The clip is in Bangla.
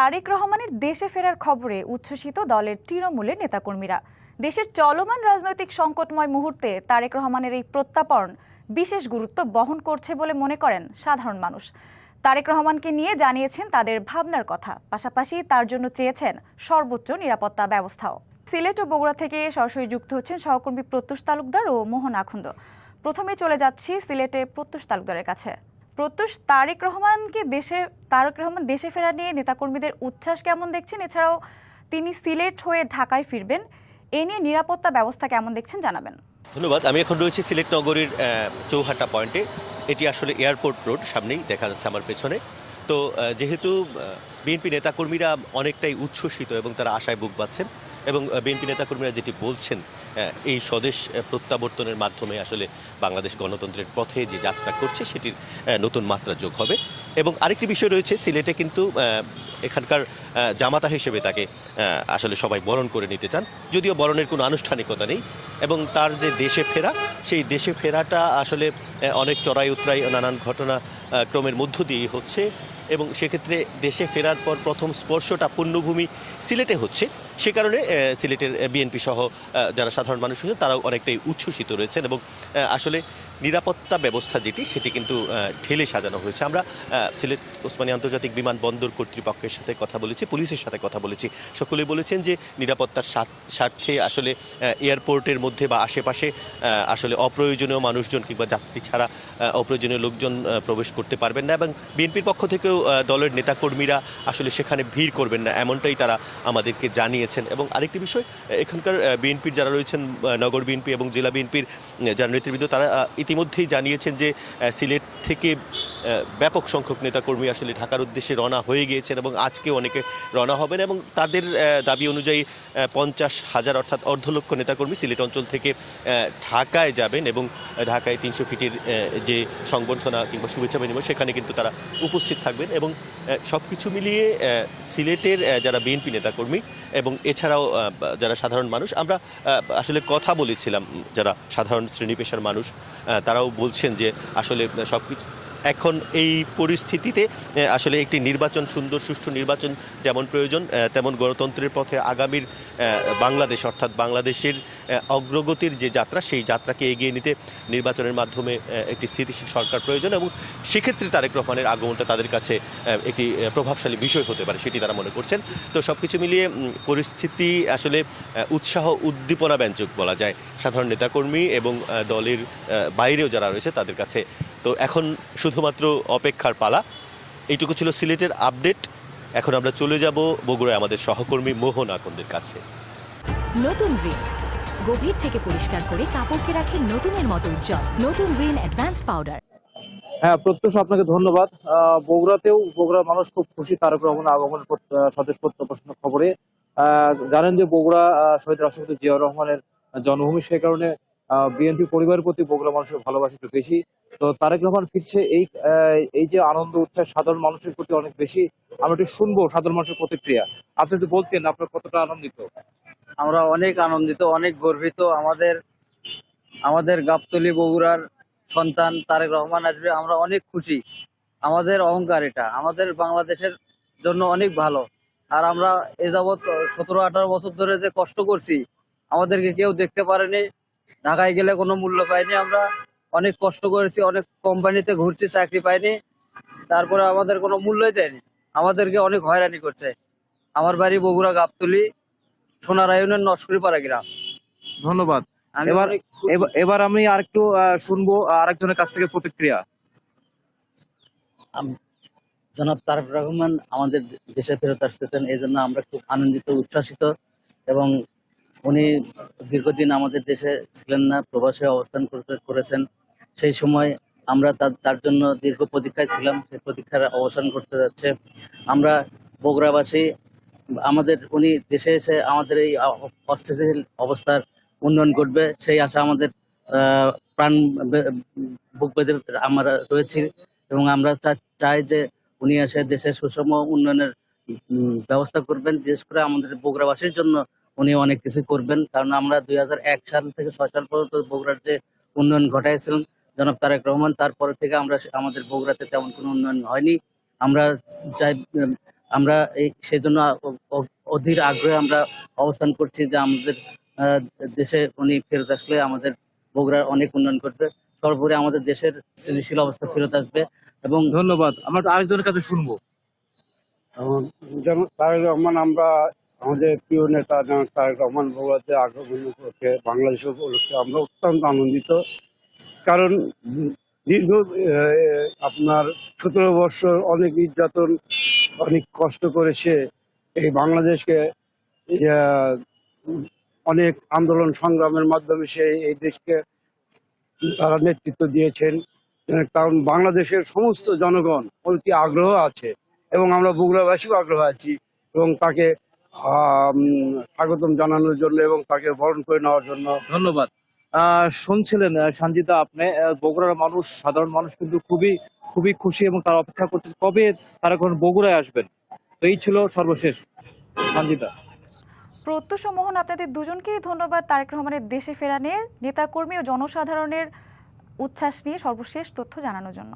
তারেক রহমানের দেশে ফেরার খবরে উচ্ছ্বসিত দলের তৃণমূলের নেতাকর্মীরা। দেশের চলমান রাজনৈতিক সংকটময় মুহূর্তে তারেক রহমানের এই প্রত্যাপন বিশেষ গুরুত্ব বহন করছে বলে মনে করেন সাধারণ মানুষ। তারেক রহমানকে নিয়ে জানিয়েছেন তাদের ভাবনার কথা, পাশাপাশি তার জন্য চেয়েছেন সর্বোচ্চ নিরাপত্তা ব্যবস্থাও। সিলেট ও বগুড়া থেকে সরাসরি যুক্ত হচ্ছেন সহকর্মী প্রত্যুষ তালুকদার ও মোহন আখুন্দ। প্রথমে চলে যাচ্ছি সিলেটে প্রত্যুষ তালুকদারের কাছে। প্রত্যুষ, তারেক রহমান দেশে ফেরা নিয়ে নেতাকর্মীদের উচ্ছ্বাস কেমন দেখছেন? এছাড়াও তিনি সিলেট হয়ে ঢাকায় ফিরবেন, এ নিয়ে নিরাপত্তা ব্যবস্থা কেমন দেখছেন জানাবেন। ধন্যবাদ। আমি এখন রয়েছি সিলেট নগরীর চৌহাট্টা পয়েন্টে। এটি আসলে এয়ারপোর্ট রোড, সামনেই দেখা যাচ্ছে আমার পেছনে। তো যেহেতু বিএনপি নেতাকর্মীরা অনেকটাই উচ্ছ্বসিত এবং তারা আশায় বুক বাঁধছেন, এবং বিএনপি নেতাকর্মীরা যেটি বলছেন, এই স্বদেশ প্রত্যাবর্তনের মাধ্যমে আসলে বাংলাদেশ গণতন্ত্রের পথে যে যাত্রা করছে সেটির নতুন মাত্রা যোগ হবে। এবং আরেকটি বিষয় রয়েছে, সিলেটে কিন্তু এখানকার জামাতা হিসেবে তাকে আসলে সবাই বরণ করে নিতে চান, যদিও বরণের কোনো আনুষ্ঠানিকতা নেই। এবং তার যে দেশে ফেরা, সেই দেশে ফেরাটা আসলে অনেক চড়াই উতরাই নানান ঘটনা ক্রমের মধ্য দিয়েই হচ্ছে। এবং সেক্ষেত্রে দেশে ফেরার পর প্রথম স্পর্শটা পুণ্যভূমি সিলেটে হচ্ছে। সে কারণে সিলেটের বিএনপি সহ যারা সাধারণ মানুষ রয়েছেন তারাও অনেকটাই উচ্ছ্বসিত রয়েছেন। এবং আসলে নিরাপত্তা ব্যবস্থা যেটি, সেটি কিন্তু ঢেলে সাজানো হয়েছে। আমরা সিলেট ওসমানী আন্তর্জাতিক বিমানবন্দর কর্তৃপক্ষের সাথে কথা বলেছি, পুলিশের সাথে কথা বলেছি। সকলেই বলেছেন যে নিরাপত্তার স্বার্থে আসলে এয়ারপোর্টের মধ্যে বা আশেপাশে আসলে অপ্রয়োজনীয় মানুষজন কিংবা যাত্রী ছাড়া অপ্রয়োজনীয় লোকজন প্রবেশ করতে পারবেন না। এবং বিএনপির পক্ষ থেকেও দলের নেতাকর্মীরা আসলে সেখানে ভিড় করবেন না, এমনটাই তারা আমাদেরকে জানিয়েছেন। এবং আরেকটি বিষয়, এখানকার বিএনপির যারা রয়েছেন, নগর বিএনপি এবং জেলা বিএনপির যারা নেতৃবৃন্দ, তারা ইতিমধ্যেই জানিয়েছেন যে সিলেট থেকে ব্যাপক সংখ্যক নেতাকর্মী আসলে ঢাকার উদ্দেশ্যে রওনা হয়ে গিয়েছেন এবং আজকেও অনেকে রওনা হবেন। এবং তাদের দাবি অনুযায়ী 50,000 অর্থাৎ অর্ধলক্ষ নেতাকর্মী সিলেট অঞ্চল থেকে ঢাকায় যাবেন এবং ঢাকায় 300 ফিটের যে সংবর্ধনা কিংবা শুভেচ্ছা বিনিময়, সেখানে কিন্তু তারা উপস্থিত থাকবেন। এবং সব কিছু মিলিয়ে সিলেটের যারা বিএনপি নেতাকর্মী এবং এছাড়াও যারা সাধারণ মানুষ, আমরা আসলে কথা বলেছিলাম যারা সাধারণ শ্রেণী পেশার মানুষ, তারাও বলছেন যে আসলে সব কিছু এখন এই পরিস্থিতিতে আসলে একটি নির্বাচন, সুন্দর সুষ্ঠু নির্বাচন যেমন প্রয়োজন, তেমন গণতন্ত্রের পথে আগামীর বাংলাদেশ অর্থাৎ বাংলাদেশের অগ্রগতির যে যাত্রা, সেই যাত্রাকে এগিয়ে নিতে নির্বাচনের মাধ্যমে একটি স্থিতিশীল সরকার প্রয়োজন। এবং সেক্ষেত্রে তারেক রহমানের আগমনটা তাদের কাছে একটি প্রভাবশালী বিষয় হতে পারে, সেটি তারা মনে করছেন। তো সব কিছু মিলিয়ে পরিস্থিতি আসলে উৎসাহ উদ্দীপনা ব্যঞ্জক বলা যায় সাধারণ নেতাকর্মী এবং দলের বাইরেও যারা রয়েছে তাদের কাছে। তো এখন শুধুমাত্র অপেক্ষার পালা। এইটুকু ছিল সিলেটের আপডেট। এখন আমরা চলে যাব বগুড়ায় আমাদের সহকর্মী মোহন আখন্দের কাছে। নতুন রিন গভীর থেকে পরিষ্কার করে কাপড়কে রাখে নতুনের মতো উজ্জ্বল। নতুন রিন অ্যাডভান্স পাউডার। হ্যাঁ প্রত্যুষ, আপনাকে ধন্যবাদ। বগুড়ার মানুষ খুব খুশি তারেক রহমানের আগমনের স্বদেশ প্রত্যাবর্তনের খবরে। জানেন যে বগুড়া শহীদ রাষ্ট্রপতি জিয়াউর রহমানের জন্মভূমি, সেই কারণে বিএনপি পরিবারের প্রতি বগুড়া মানুষের ভালোবাসা একটু বেশি। তো তারেক রহমান ফিরছে, এই যে আনন্দ উৎসাহ সাধারণ মানুষের প্রতি অনেক বেশি। আমরা একটু শুনবো সাধারণ মানুষের প্রতিক্রিয়া। আপনি একটু বলতেন আপনার কতটা আনন্দিত? আমরা অনেক আনন্দিত, অনেক গর্বিত। আমাদের গাবতলী বগুড়ার সন্তান তারেক রহমান আসবে, আমরা অনেক খুশি। আমাদের অহংকার, এটা আমাদের বাংলাদেশের জন্য অনেক ভালো। আর আমরা এ যাবৎ 17-18 বছর ধরে যে কষ্ট করছি, আমাদেরকে কেউ দেখতে পারেনি, ঢাকায় গেলে কোনো মূল্য পাইনি। আমরা অনেক কষ্ট করেছি, অনেক কোম্পানিতে ঘুরছি, চাকরি পাইনি, তারপরে আমাদের কোনো মূল্যই দেয়নি, আমাদেরকে অনেক হয়রানি করছে। আমার বাড়ি বগুড়া গাবতলী, সোনারায়নের নস্করিপাড়া গ্রাম। ধন্যবাদ। এবার আমি আরেকটু শুনবো আরেকজনের কাছ থেকে প্রতিক্রিয়া। জনাব তারেক রহমান আমাদের দেশে ফেরত আসতেছেন, এই জন্য আমরা খুব আনন্দিত, উচ্ছ্বাসিত। এবং উনি দীর্ঘদিন আমাদের দেশে ছিলেন না, প্রবাসে অবস্থান করেছেন। সেই সময় আমরা তার জন্য দীর্ঘ প্রতীক্ষায় ছিলাম, সেই প্রতীক্ষার অবসান করতে যাচ্ছে। আমরা বগুড়াবাসী, উনি দেশে এসে আমাদের এই অস্থিতিশীল অবস্থার উন্নয়ন ঘটবে, সেই আশা আমাদের প্রাণ বুক বেঁধে আমরা রয়েছি। এবং আমরা চাই যে উনি এসে দেশের সুষম উন্নয়নের ব্যবস্থা করবেন। বিশেষ করে আমাদের বগুড়াবাসীর জন্য উনি অনেক কিছু করবেন, কারণ আমরা 2001 সাল থেকে 6 সাল পর্যন্ত বগুড়ার যে উন্নয়ন ঘটাইছিলেন জনাব তারেক রহমান, তারপর থেকে আমাদের বগুড়াতে তেমন কোনো উন্নয়ন হয়নি। আমরা চাই আমরা সেই জন্য অধীর আগ্রহে আমরা অবস্থান করছি যে আমাদের দেশে উনি ফেরত আসলে আমাদের বগুড়ার অনেক উন্নয়ন করবে, সর্বোপরি আমাদের দেশের স্থিতিশীল অবস্থা ফেরত আসবে। এবং ধন্যবাদ। আমরা আরেকজনের কাছে শুনবো। যেমন তারেক রহমান, আমরা আমাদের প্রিয় নেতা যেমন তারেক রহমান বগুড়াতে আগমন করছে বাংলাদেশ উপলক্ষে আমরা অত্যন্ত আনন্দিত। কারণ দীর্ঘ আপনার 17 বছর অনেক নির্যাতন, অনেক কষ্ট করে সে এই বাংলাদেশকে আহ, অনেক আন্দোলন সংগ্রামের মাধ্যমে সে এই দেশকে তারা নেতৃত্ব দিয়েছেন। কারণ বাংলাদেশের সমস্ত জনগণ অতি আগ্রহ আছে এবং আমরা বগুড়াবাসীও আগ্রহ আছি এবং তাকে স্বাগতম জানানোর জন্য এবং তাকে বরণ করে নেওয়ার জন্য। ধন্যবাদ। শুনছিলেন সঞ্জিতা, আপনি বগুড়ার মানুষ, সাধারণ মানুষ কিন্তু খুবই খুবই খুশি এবং তারা অপেক্ষা করছে কবে তারা কোন বগুড়ায় আসবেন। তো এই ছিল সর্বশেষ। সঞ্জিতা। প্রত্যুষ ও মোহন, আপনাদের দুজনকেই ধন্যবাদ তারেক রহমানের দেশে ফেরা নিয়ে নেতাকর্মী ও জনসাধারণের উচ্ছ্বাস নিয়ে সর্বশেষ তথ্য জানানোর জন্য।